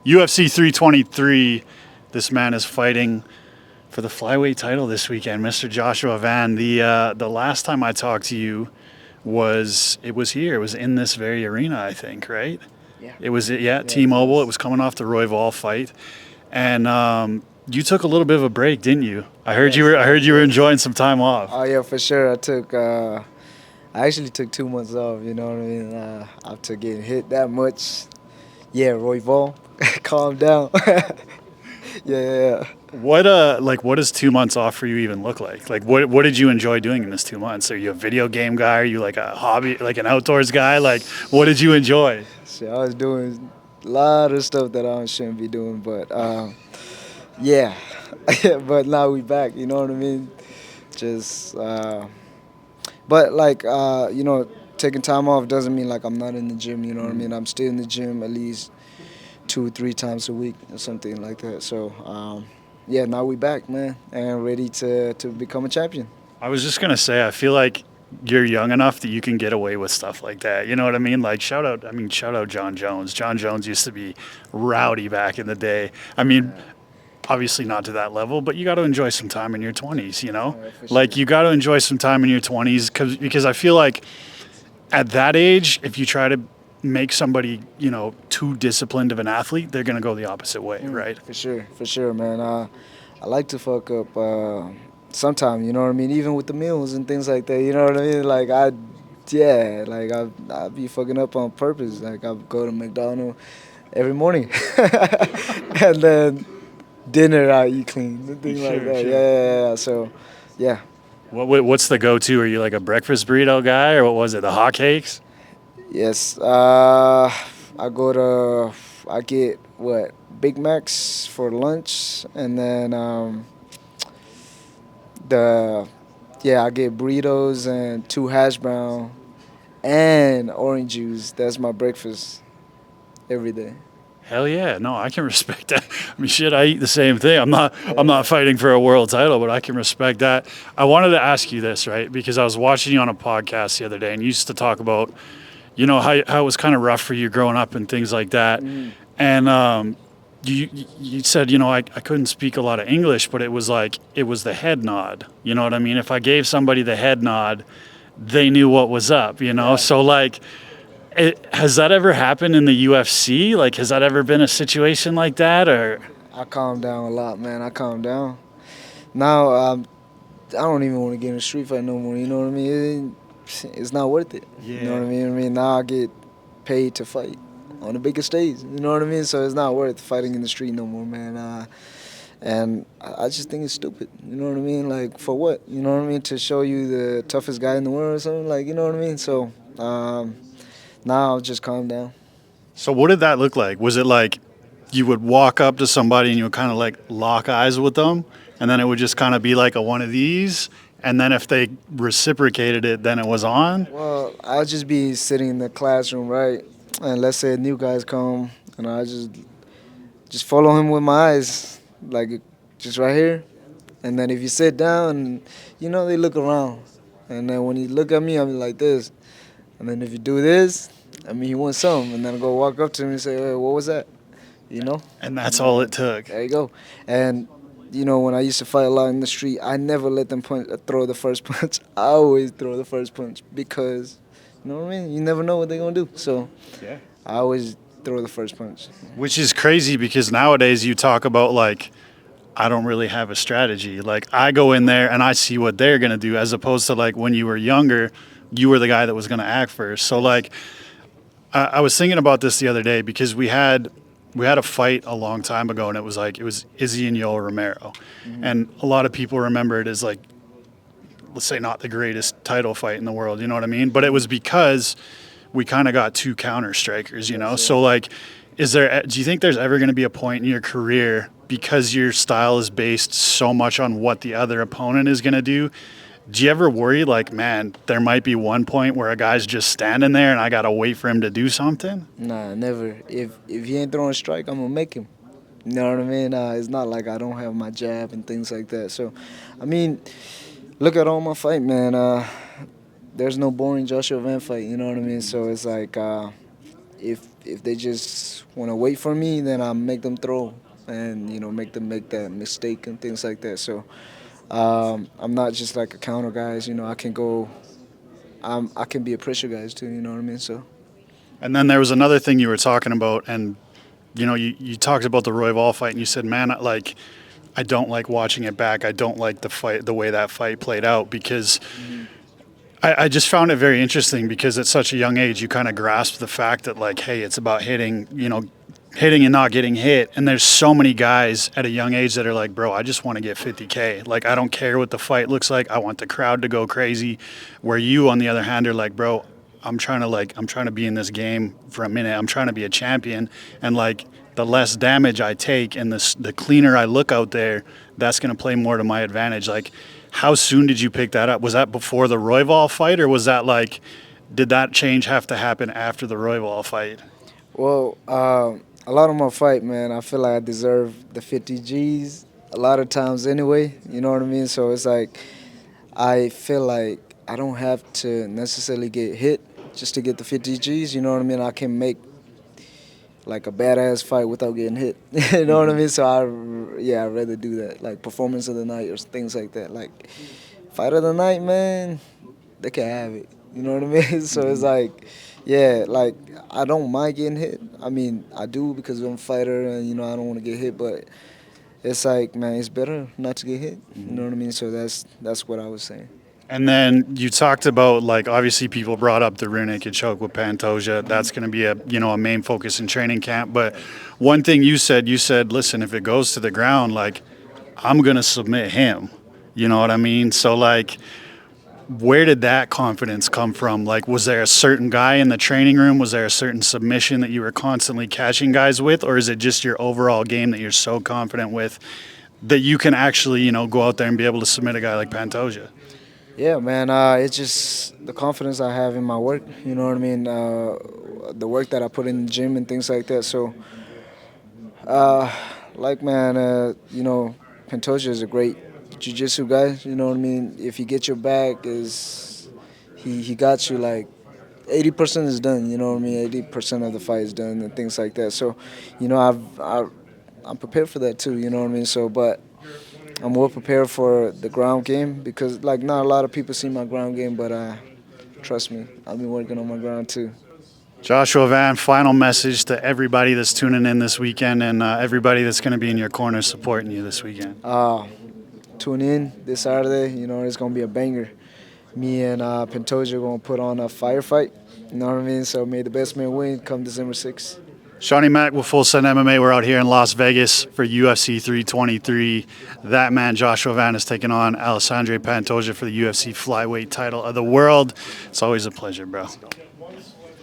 UFC 323. This man is fighting for the flyweight title this weekend, Mr. Joshua Van. The last time I talked to you was here. It was in this very arena, I think, right? Yeah. It was T-Mobile. It was coming off the Royval fight, and you took a little bit of a break, didn't you? I heard you were enjoying some time off. Oh yeah, for sure. I actually took 2 months off. You know what I mean? After getting hit that much, yeah, Royval, calm down. Yeah. What what does 2 months off for you even look like? Like what did you enjoy doing in this 2 months? Are you a video game guy? Are you like a hobby, like an outdoors guy? Like what did you enjoy? So I was doing a lot of stuff that I shouldn't be doing, but yeah. But now we back. You know what I mean? Just, but like taking time off doesn't mean like I'm not in the gym. You know what I mean? I'm still in the gym at least 2 or 3 times a week or something like that. So yeah, now we back, man, and ready to become a champion. I was just gonna say, I feel like you're young enough that you can get away with stuff like that. You know what I mean? Like shout out John Jones. John Jones used to be rowdy back in the day. I mean, obviously not to that level, but you got to enjoy some time in your 20s, you know? Like you got to enjoy some time in your 20s because I feel like at that age, if you try to make somebody, too disciplined of an athlete, they're going to go the opposite way, right? For sure, man. I like to fuck up sometimes, you know what I mean? Even with the meals and things like that, you know what I mean? Like I be fucking up on purpose. Like I go to McDonald's every morning, and then dinner I eat clean and things like that. Sure. Yeah. So, yeah. What's the go-to? Are you like a breakfast burrito guy, or what was it? The hotcakes? Yes. I get Big Macs for lunch, and then I get burritos and 2 hash brown and orange juice. That's my breakfast every day. Hell yeah. No, I can respect that. I mean, shit, I eat the same thing. I'm not fighting for a world title, but I can respect that. I wanted to ask you this, right? Because I was watching you on a podcast the other day, and you used to talk about, how it was kind of rough for you growing up and things like that. And you said, I couldn't speak a lot of English, but it was the head nod. You know what I mean? If I gave somebody the head nod, they knew what was up, Yeah. So has that ever happened in the UFC? Like, has that ever been a situation like that, or? I calm down a lot, man. I calm down. Now, I don't even want to get in a street fight no more. You know what I mean? It's not worth it. Yeah. You know what I mean? Now I get paid to fight on the biggest stage. You know what I mean? So it's not worth fighting in the street no more, man. And I just think it's stupid. You know what I mean? Like, for what? You know what I mean? To show you the toughest guy in the world or something? Like, you know what I mean? So now I'll just calm down. So what did that look like? Was it like you would walk up to somebody and you would kind of like lock eyes with them, and then it would just kind of be like a one of these, and then if they reciprocated it, then it was on? Well, I'll just be sitting in the classroom, right? And let's say a new guy's come, and I just follow him with my eyes, like just right here. And then if you sit down, they look around. And then when you look at me, I'm like this. And then if you do this, I mean, he wants something. And then I go walk up to him and say, hey, what was that? And that's all it took. There you go. And, when I used to fight a lot in the street, I never let them throw the first punch. I always throw the first punch because, you know what I mean? You never know what they're going to do. So Yeah. I always throw the first punch. Which is crazy because nowadays you talk about like, I don't really have a strategy. Like I go in there and I see what they're going to do, as opposed to like when you were younger, you were the guy that was going to act first. So like, I was thinking about this the other day because we had a fight a long time ago, and it was Izzy and Yoel Romero. And a lot of people remember it as like, let's say not the greatest title fight in the world, you know what I mean? But it was because we kind of got 2 counter strikers, So like, do you think there's ever going to be a point in your career, because your style is based so much on what the other opponent is going to do you ever worry like, man, there might be one point where a guy's just standing there and I got to wait for him to do something? Nah, never. If he ain't throwing a strike, I'm going to make him. You know what I mean? It's not like I don't have my jab and things like that. So, I mean, look at all my fight, man. There's no boring Joshua Van fight, you know what I mean? So it's like if if they just want to wait for me, then I make them throw and make them make that mistake and things like that. So I'm not just like a counter guys. I can go. I can be a pressure guys too. You know what I mean? So And then there was another thing you were talking about, and you talked about the Royval fight, and you said, man, like, I don't like watching it back. I don't like the fight, the way that fight played out, because I just found it very interesting because at such a young age, you kind of grasp the fact that, like, hey, it's about hitting, hitting and not getting hit. And there's so many guys at a young age that are like, bro, I just want to get 50K. Like, I don't care what the fight looks like. I want the crowd to go crazy. Where you, on the other hand, are like, bro, I'm trying to be in this game for a minute. I'm trying to be a champion. And, like, the less damage I take and the cleaner I look out there, that's going to play more to my advantage. Like, how soon did you pick that up? Was that before the Royval fight, or was that like, did that change have to happen after the Royval fight? well, a lot of my fight, man, I feel like I deserve the 50 G's a lot of times anyway. You know what I mean? So it's like I feel like I don't have to necessarily get hit just to get the 50 G's. You know what I mean? I can make like a badass fight without getting hit. You know what I mean? So I'd rather do that, like performance of the night or things like that. Like fight of the night, man, they can have it. You know what I mean? So it's like, yeah, like I don't mind getting hit. I mean, I do because I'm a fighter and I don't want to get hit, but it's like, man, it's better not to get hit. You know what I mean? So that's what I was saying. And then you talked about, like, obviously people brought up the rear naked choke with Pantoja. That's going to be a main focus in training camp. But one thing you said, listen, if it goes to the ground, like, I'm going to submit him. You know what I mean? So, like, where did that confidence come from? Like, was there a certain guy in the training room? Was there a certain submission that you were constantly catching guys with? Or is it just your overall game that you're so confident with that you can actually, go out there and be able to submit a guy like Pantoja? Yeah, man. It's just the confidence I have in my work. You know what I mean? The work that I put in the gym and things like that. So, man, Pantoja is a great jiu-jitsu guy. You know what I mean? If he gets your back, he got you like 80% is done. You know what I mean? 80% of the fight is done and things like that. So, I'm prepared for that too. You know what I mean? So, but I'm well prepared for the ground game because, like, not a lot of people see my ground game, but trust me, I've been working on my ground too. Joshua Van, final message to everybody that's tuning in this weekend and everybody that's going to be in your corner supporting you this weekend. Tune in this Saturday. It's going to be a banger. Me and Pantoja are going to put on a firefight. You know what I mean? So may the best man win come December 6th. Shawnee Mack with Full Send MMA. We're out here in Las Vegas for UFC 323. That man, Joshua Van, is taking on Alexandre Pantoja for the UFC Flyweight title of the world. It's always a pleasure, bro.